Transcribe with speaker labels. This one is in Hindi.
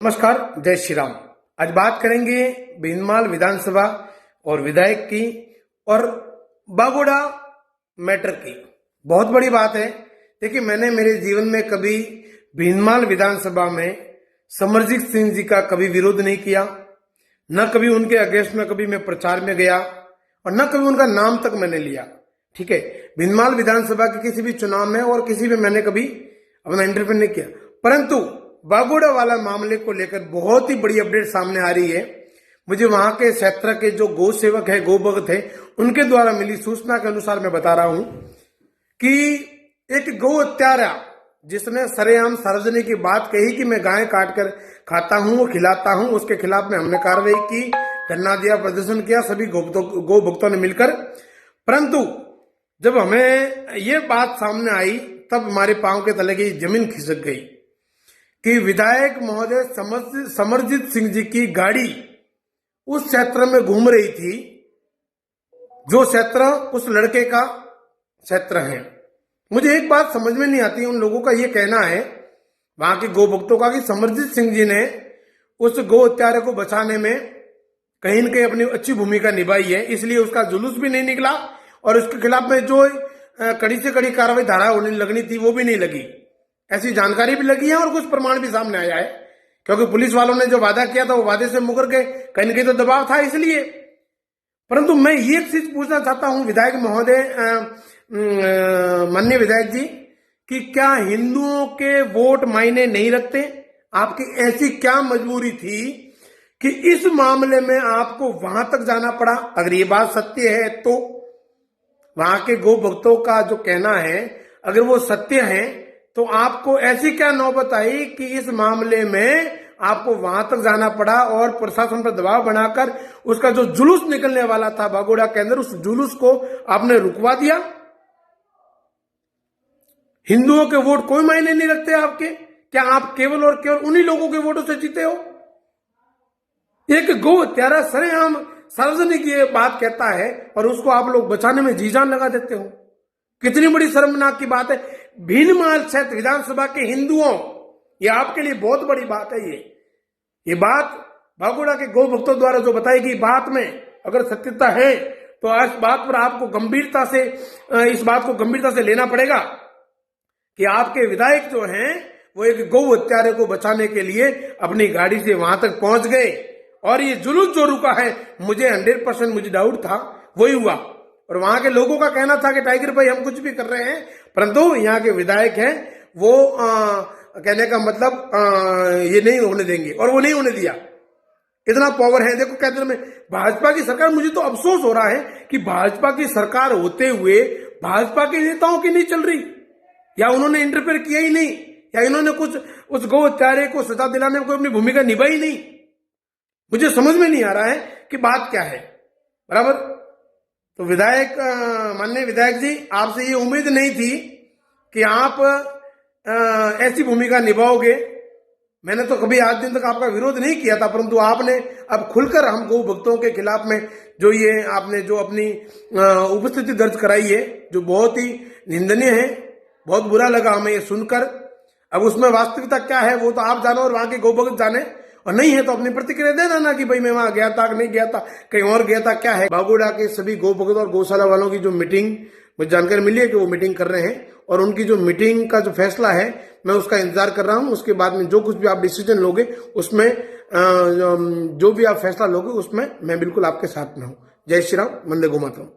Speaker 1: नमस्कार, जय श्री राम। आज बात करेंगे भीनमाल विधानसभा और विधायक की और बागोड़ा मैटर की। बहुत बड़ी बात है। देखिए, मैंने मेरे जीवन में कभी भीनमाल विधानसभा में समरजीत सिंह जी का कभी विरोध नहीं किया, न कभी उनके अगेंस्ट में कभी मैं प्रचार में गया और न कभी उनका नाम तक मैंने लिया। ठीक है, भीनमाल विधानसभा के किसी भी चुनाव में और किसी में मैंने कभी अपना इंटरव्यू नहीं किया, परंतु बागोड़ा वाला मामले को लेकर बहुत ही बड़ी अपडेट सामने आ रही है। मुझे वहां के क्षेत्र के जो गौ सेवक है, गौ भक्त है, उनके द्वारा मिली सूचना के अनुसार मैं बता रहा हूं कि एक गौ हत्यारा जिसने सरेआम सार्वजनिक की बात कही कि मैं गाय काट कर खाता हूं और खिलाता हूं, उसके खिलाफ में हमने कार्रवाई की, धरना दिया, प्रदर्शन किया सभी गौ भक्तों ने मिलकर। परंतु जब हमें ये बात सामने आई तब हमारे पांव के तले की जमीन खिसक गई कि विधायक महोदय समरजीत सिंह जी की गाड़ी उस क्षेत्र में घूम रही थी जो क्षेत्र उस लड़के का क्षेत्र है। मुझे एक बात समझ में नहीं आती, उन लोगों का ये कहना है वहां के गौ भक्तों का कि समरजीत सिंह जी ने उस गौ हत्यारे को बचाने में कहीं न कहीं अपनी अच्छी भूमिका निभाई है, इसलिए उसका जुलूस भी नहीं निकला और उसके खिलाफ में जो कड़ी से कड़ी कार्रवाई धारा होने लगनी थी वो भी नहीं लगी। ऐसी जानकारी भी लगी है और कुछ प्रमाण भी सामने आया है, क्योंकि पुलिस वालों ने जो वादा किया था वो वादे से मुकर गए, कहीं न कहीं तो दबाव था इसलिए। परंतु मैं ये चीज पूछना चाहता हूं विधायक महोदय, माननीय विधायक जी, कि क्या हिंदुओं के वोट मायने नहीं रखते? आपकी ऐसी क्या मजबूरी थी कि इस मामले में आपको वहां तक जाना पड़ा? अगर ये बात सत्य है तो वहां के गौ भक्तों का जो कहना है अगर वो सत्य है तो आपको ऐसी क्या नौबत आई कि इस मामले में आपको वहां तक जाना पड़ा और प्रशासन पर दबाव बनाकर उसका जो जुलूस निकलने वाला था बागोड़ा के अंदर, उस जुलूस को आपने रुकवा दिया? हिंदुओं के वोट कोई मायने नहीं रखते आपके? क्या आप केवल और केवल उन्हीं लोगों के वोटों से जीते हो? एक गौ हत्यारा सरेआम सार्वजनिक ये बात कहता है और उसको आप लोग बचाने में जी जान लगा देते हो। कितनी बड़ी शर्मनाक की बात है। भीनमाल क्षेत्र विधानसभा के हिंदुओं, ये आपके लिए बहुत बड़ी बात है। ये बात बागोड़ा के गौ भक्तों द्वारा जो बताई गई बात में अगर सत्यता है तो इस बात पर आपको गंभीरता से इस बात को गंभीरता से लेना पड़ेगा कि आपके विधायक जो हैं वो एक गौ हत्यारे को बचाने के लिए अपनी गाड़ी से वहां तक पहुंच गए और ये जुलूस जो रुका है, मुझे 100% मुझे डाउट था वही हुआ। और वहां के लोगों का कहना था कि टाइगर भाई हम कुछ भी कर रहे हैं, परंतु यहाँ के विधायक हैं वो कहने का मतलब ये नहीं होने देंगे और वो नहीं होने दिया। इतना पावर है। देखो, कहते में भाजपा की सरकार, मुझे तो अफसोस हो रहा है कि भाजपा की सरकार होते हुए भाजपा के नेताओं की नहीं चल रही, या उन्होंने इंटरफेयर किया ही नहीं, या इन्होंने कुछ उस गौ हत्यारे को सजा दिलाने में कोई अपनी भूमिका निभाई नहीं। मुझे समझ में नहीं आ रहा है कि बात क्या है। बराबर। तो विधायक, माननीय विधायक जी, आपसे ये उम्मीद नहीं थी कि आप ऐसी भूमिका निभाओगे। मैंने तो कभी आज दिन तक आपका विरोध नहीं किया था, परंतु आपने अब खुलकर हम गौ भक्तों के खिलाफ में जो ये आपने जो अपनी उपस्थिति दर्ज कराई है, जो बहुत ही निंदनीय है, बहुत बुरा लगा हमें ये सुनकर। अब उसमें वास्तविकता क्या है वो तो आप जानो और वहां के गौ भक्त जाने, और नहीं है तो अपनी प्रतिक्रिया देना ना कि भाई मैं वहां गया था, नहीं गया था, कहीं और गया था, क्या है। बागोड़ा के सभी गौ भक्त और गौशाला वालों की जो मीटिंग, मुझे जानकारी मिली है कि वो मीटिंग कर रहे हैं और उनकी जो मीटिंग का जो फैसला है मैं उसका इंतजार कर रहा हूं। उसके बाद में जो कुछ भी आप डिसीजन लोगे उसमें जो भी आप फैसला लोगे उसमें मैं बिल्कुल आपके साथ में हूं। जय श्री राम, वंदे गौ मातरम।